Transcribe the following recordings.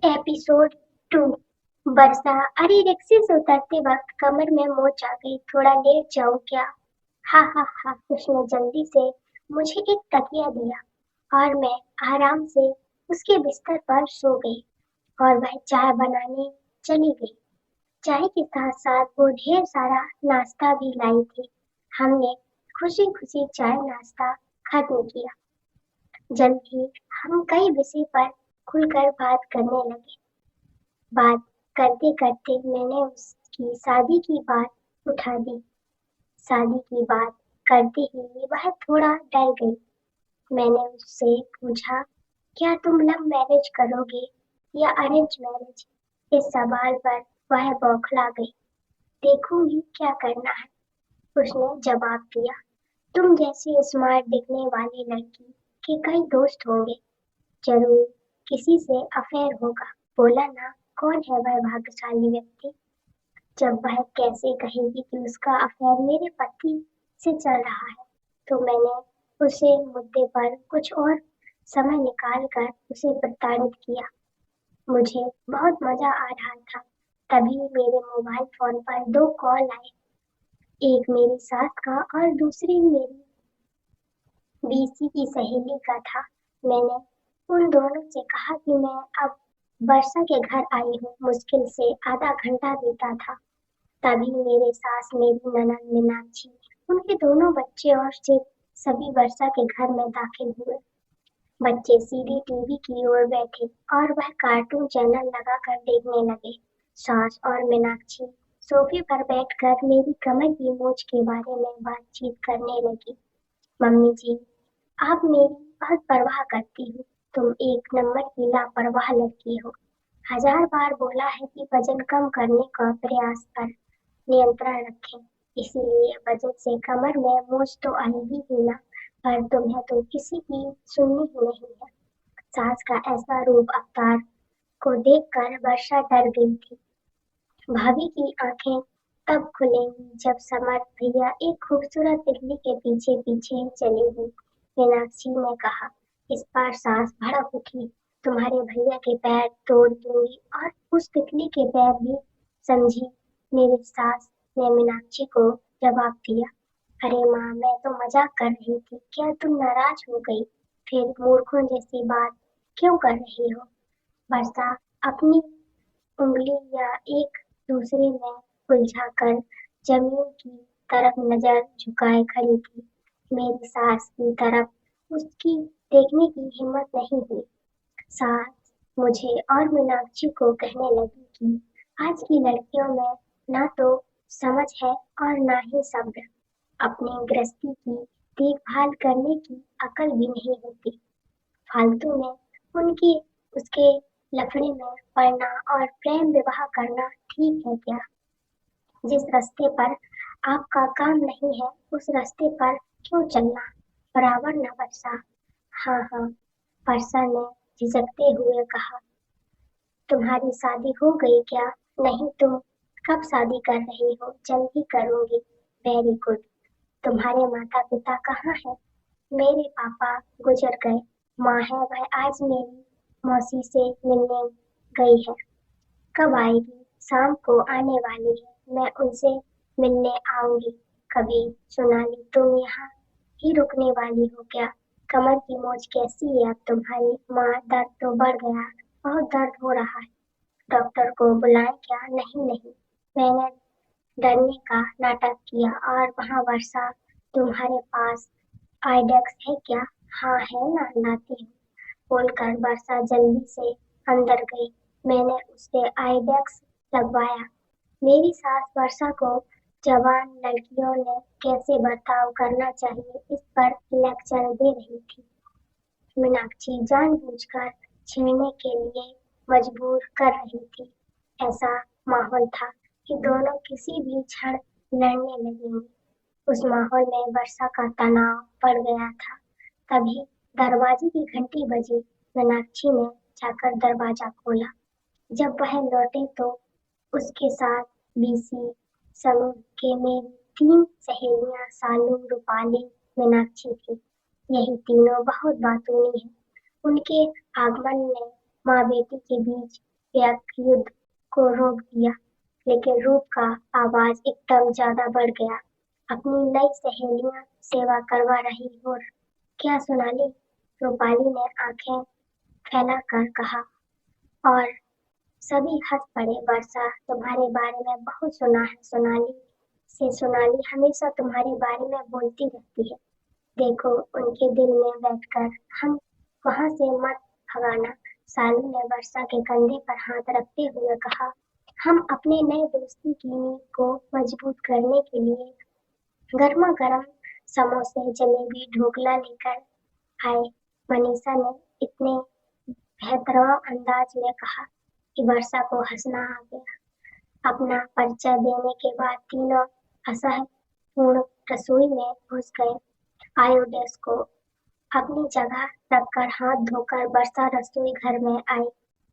Episode 2। बरसा। अरे रिक्शे से उतरते वक्त कमर में मोच आ गई, थोड़ा लेट जाऊं क्या? हा हा हा। उसने जल्दी से मुझे एक तकिया दिया और मैं आराम से उसके बिस्तर पर सो गई। और वह चाय बनाने चली गई। चाय के साथ साथ वो ढेर सारा नाश्ता भी लाई थी। हमने खुशी खुशी चाय नाश्ता खत्म किया। जल्द ही हम कई विषय पर खुलकर बात करने लगे। बात करते करते मैंने उसकी शादी की बात उठा दी। शादी की बात करते ही वह थोड़ा डर गई। मैंने उससे पूछा, क्या तुम लव मैरिज करोगे या अरेंज मैरिज? इस सवाल पर वह बौखला गई। देखूंगी क्या करना है, उसने जवाब दिया। तुम जैसी स्मार्ट दिखने वाली लड़की के कई दोस्त होंगे, जरूर किसी से अफेयर होगा। बोला ना, कौन है वह भाग्यशाली व्यक्ति? जब वह कैसे कहेगी कि उसका अफेयर मेरे पति से चल रहा है? तो मैंने उसे मुद्दे पर कुछ और समय निकाल कर उसे प्रताड़ित किया। मुझे बहुत मजा आ रहा था। तभी मेरे मोबाइल फोन पर दो कॉल आए। एक मेरी सास का और दूसरी मेरी बीसी की सहेली का था। मैंने उन दोनों से कहा कि मैं अब वर्षा के घर आई हूँ। मुश्किल से आधा घंटा बीता था। तभी मेरे सास, मेरी ननद मीनाक्षी, उनके दोनों बच्चे और सिर्फ सभी वर्षा के घर में दाखिल हुए। बच्चे सीधे टीवी की ओर बैठे और वह कार्टून चैनल लगाकर देखने लगे। सास और मीनाक्षी सोफे पर बैठकर मेरी कमर की मोच के बारे में बातचीत करने लगी। मम्मी जी, आप मेरी बहुत परवाह करती हो। तुम एक नंबर की लापरवाह लड़की हो। हजार बार बोला है कि वजन कम करने का प्रयास कर, नियंत्रण रखें। इसीलिए वजन से कमर में मोच तो आएगी ही ना। पर तुम्हें तो किसी की सुननी ही नहीं है। सास का ऐसा रूप अवतार को देखकर वर्षा डर गई थी। भाभी की आंखें तब खुलेंगी जब समर्थ भैया एक खूबसूरत तितली के पीछे पीछे चलेगी। मीनाक्षी ने कहा। इस बार सास भड़क उठी। तुम्हारे भैया के पैर तोड़ दूंगी और उस तितली के पैर भी, समझी? मेरी सास ने मीनाक्षी को जवाब दिया। अरे माँ, मैं तो मजाक कर रही थी, क्या तुम नाराज हो गई? फिर मूर्खों जैसी बात क्यों कर रही हो? वर्षा अपनी उंगली या एक दूसरे में उलझाकर जमीन की तरफ नजर झुकाए खड़ी थी। मेरी सास की तरफ उसकी देखने की हिम्मत नहीं हुई। सास मुझे और मीनाक्षी को कहने लगी कि आज की लड़कियों में ना तो समझ है और ना ही सब्र। अपनी गृहस्थी की देखभाल करने की अकल भी नहीं होती। फालतू में उनकी उसके लफड़े में पड़ना और प्रेम विवाह करना ठीक है क्या? जिस रास्ते पर आपका काम नहीं है उस रास्ते पर क्यों चलना? बराबर ना वर्षा? हाँ हाँ, वर्षा ने झिझकते हुए कहा। तुम्हारी शादी हो गई क्या? नहीं, तुम कब शादी कर रही हो? जल्दी करूंगी। Very good. तुम्हारे माता पिता कहाँ हैं? मेरे पापा गुजर गए। माँ है, वह आज मेरी मौसी से मिलने गई है। कब आएगी? शाम को आने वाली है। मैं उनसे मिलने आऊंगी। कभी सोनाली, तुम यहाँ ही रुकने वाली हो क्या? कमर की मोच कैसी है अब तुम्हारी? माँ, दर्द तो बढ़ गया, बहुत दर्द हो रहा है। डॉक्टर को बुलाएं क्या? नहीं नहीं, मैंने डरने का नाटक किया। और वहाँ वर्षा, तुम्हारे पास आइडेक्स है क्या? हाँ है ना, लाती हूँ, बोलकर वर्षा जल्दी से अंदर गई। मैंने उसे आइडेक्स लगवाया। मेरी सास वर्षा को जवान लड़कियों ने कैसे बर्ताव करना चाहिए इस पर लेक्चर दे रही थी। मीनाक्षी जानबूझकर छेड़ने के लिए मजबूर कर रही थी। ऐसा माहौल था कि दोनों किसी भी क्षण लड़ने लगेंगे। उस माहौल में वर्षा का तनाव बढ़ गया था। तभी दरवाजे की घंटी बजी। मीनाक्षी ने जाकर दरवाजा खोला। जब वह लौटे तो उसके साथ बीसी समूह के मेरी तीन सहेलियां, सालू, रूपाली, मीनाक्षी थी। यही तीनों बहुत बातूनी हैं। उनके आगमन ने माँ बेटी के बीच व्यक्त युद्ध को रोक दिया, लेकिन रूप का आवाज एकदम ज्यादा बढ़ गया। अपनी नई सहेलियां सेवा करवा रही और क्या सोनाली? रूपाली ने आंखें फैलाकर कहा। और सभी हंस पड़े। वर्षा, तुम्हारे बारे में बहुत सुना है सोनाली से। सोनाली हमेशा तुम्हारे बारे में बोलती रहती है। देखो, उनके दिल में बैठकर हम वहां से मत भगाना। सालू ने वर्षा के कंधे पर हाथ रखते हुए कहा। हम अपने नए दोस्ती की नींव को मजबूत करने के लिए गर्मा गर्म समोसे, जलेबी, ढोकला लेकर आए। मनीषा ने इतने बेहतरीन अंदाज में कहा कि वर्षा को हंसना आ गया। अपना परिचय देने के बाद तीनों असहपूर्ण रसोई में घुस गए। आयोडेस्क को अपनी जगह रखकर हाथ धोकर वर्षा रसोई घर में आई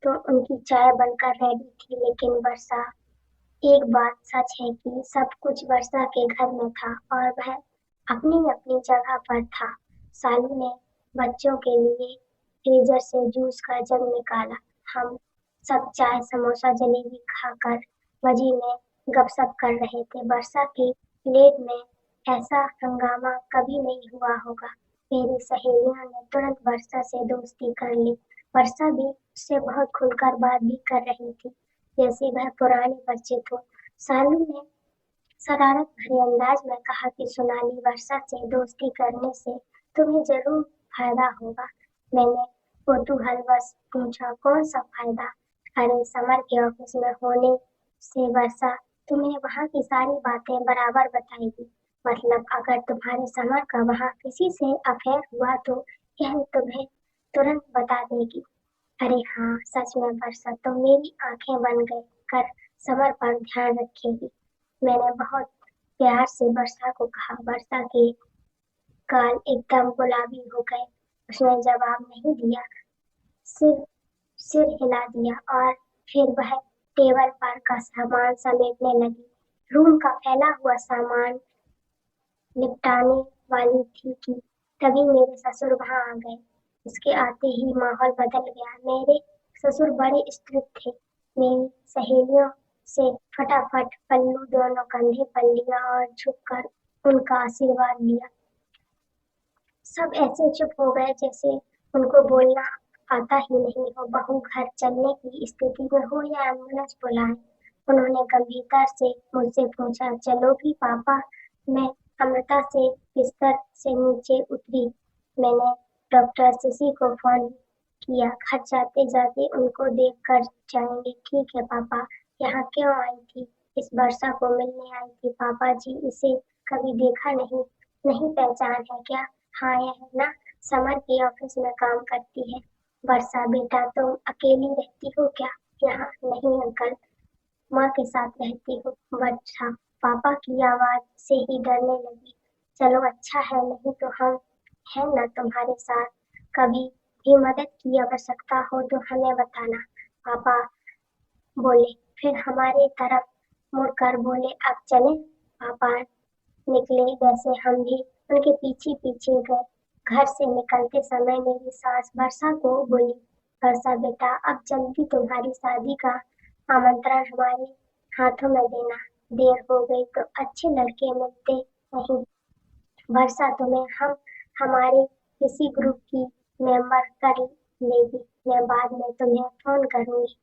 तो उनकी चाय बनकर रेडी थी। लेकिन वर्षा, एक बात सच है कि सब कुछ वर्षा के घर में था और वह अपनी अपनी जगह पर था। सालू ने बच्चों के लिए फ्रीजर से जूस का जग निकाला। हम सब चाय, समोसा, जलेबी खाकर मजे में गपशप कर रहे थे। वर्षा की प्लेट में ऐसा हंगामा कभी नहीं हुआ होगा। मेरी सहेलियों ने तुरंत वर्षा से दोस्ती कर ली। वर्षा भी उससे बहुत खुलकर बात भी कर रही थी, जैसे वह पुराने परिचित हो। सालू ने शरारत भरे अंदाज में कहा कि सोनाली, वर्षा से दोस्ती करने से तुम्हें जरूर फायदा होगा। मैंने कौतूहलवश पूछा, कौन सा फायदा? अरे, समर के ऑफिस में होने से वर्षा तुम्हें वहाँ की सारी बातें बराबर बताएगी। मतलब अगर तुम्हारे समर का वहाँ किसी से अफेयर हुआ तो यह तुम्हें तुरंत बता देगी। अरे हाँ, सच में वर्षा तो मेरी आंखें बन गई कर समर पर ध्यान रखेगी। मैंने बहुत प्यार से वर्षा को कहा। वर्षा के गाल एकदम गुलाबी हो गए। उसने जवाब नहीं दिया, सिर सिर हिला दिया और फिर वह टेबल पर का सामान समेटने लगी। रूम का फैला हुआ सामान निपटाने वाली थी कि तभी मेरे ससुर वहां आ गए। उसके आते ही माहौल बदल गया। मेरे ससुर बड़े स्ट्रिक्ट थे। मेरी सहेलियों से फटाफट पल्लू दोनों कंधे पर लिया और झुककर उनका आशीर्वाद लिया। सब ऐसे चुप हो गए जैसे उनको बोलना आता ही नहीं हो। बहू घर चलने की स्थिति में हो या एम्बुलेंस बुलाए? उन्होंने गंभीरता से मुझसे पूछा। चलोगी पापा? मैं अमृता से बिस्तर से नीचे उतरी। मैंने डॉक्टर शशि को फोन किया। घर जाते जाते उनको देख कर जाएंगे। ठीक है पापा। यहाँ क्यों आई थी? इस वर्षा को मिलने आई थी पापा जी। इसे कभी देखा नहीं, नहीं पहचान है क्या? हाँ, यह ना समर के ऑफिस में काम करती है। वर्षा बेटा, तुम अकेली रहती हो क्या यहाँ? नहीं अंकल, माँ के साथ रहती हूँ। वर्षा पापा की आवाज से ही डरने लगी। चलो अच्छा है, नहीं तो हम हैं ना तुम्हारे साथ। कभी भी मदद की आवश्यकता हो तो हमें बताना। पापा बोले, फिर हमारी तरफ मुड़कर बोले, अब चले? पापा निकले। वैसे हम भी उनके पीछे पीछे गए। घर से निकलते समय मेरी सास वर्षा को बोली, वर्षा बेटा, अब जल्दी तुम्हारी शादी का आमंत्रण हमारे हाथों में देना। देर हो गई तो अच्छे लड़के मिलते नहीं। वर्षा तुम्हें हम हमारे किसी ग्रुप की मेंबर कर लेगी। मैं बाद में तुम्हें फोन करूंगी।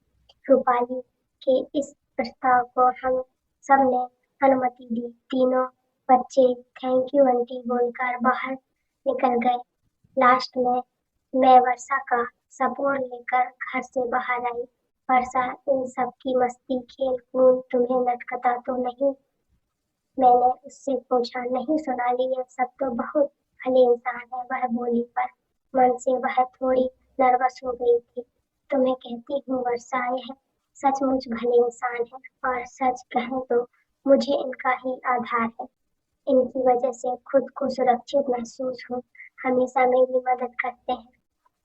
रूपाली के इस प्रस्ताव को हम सब ने अनुमति दी। तीनों बच्चे थैंक यू आंटी बोलकर बाहर निकल गए। लास्ट में मैं वर्षा का सपोर्ट लेकर घर से बाहर आई। वर्षा, इन सब की मस्ती खेल कूद तुम्हें लटकता तो नहीं? मैंने उससे पूछा। नहीं सोनाली, ये सब तो बहुत भले इंसान है, वह बोली। पर मन से वह थोड़ी नर्वस हो गई थी। तो मैं कहती हूँ वर्षा, यह सचमुच भले इंसान है और सच कहें तो मुझे इनका ही आधार है। इनकी वजह से खुद को सुरक्षित महसूस हूँ। हमेशा मेरी मदद करते हैं।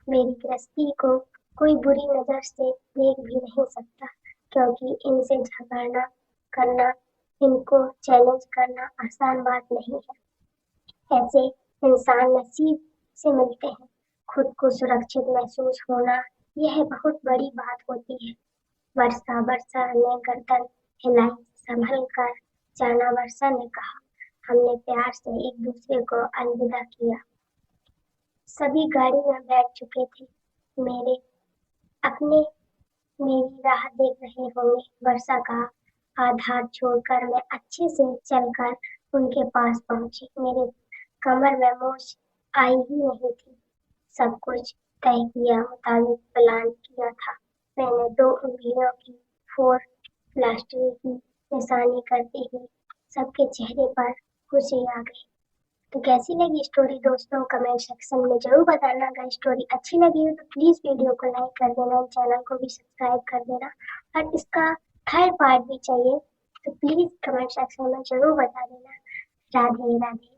मेरी गृहस्थी को कोई बुरी नजर से देख भी नहीं सकता, क्योंकि इनसे झगड़ना करना, इनको चैलेंज करना आसान बात नहीं है। ऐसे इंसान नसीब से मिलते हैं। खुद को सुरक्षित महसूस होना यह बहुत बड़ी बात होती है। वर्षा वर्षा ने गर्दन हिलाई। संभल कर जाना, वर्षा ने कहा। हमने प्यार से एक दूसरे को अलविदा किया। सभी गाड़ी में बैठ चुके थे। मेरे अपने मेरी राह देख रहे होंगे। वर्षा का आधार छोड़कर मैं अच्छे से चलकर उनके पास पहुंची। मेरे कमर में मोच आई ही नहीं थी। सब कुछ तय किया मुताबिक प्लान किया था। मैंने दो उंगलियों की फोर प्लास्टर की निशानी करते ही सबके चेहरे पर खुशी आ गई। तो कैसी लगी स्टोरी दोस्तों, कमेंट सेक्शन में जरूर बताना। अगर स्टोरी अच्छी लगी हो तो प्लीज वीडियो को लाइक कर देना, चैनल को भी सब्सक्राइब कर देना। और इसका थर्ड पार्ट भी चाहिए तो प्लीज कमेंट सेक्शन में जरूर बता देना। राधे राधे।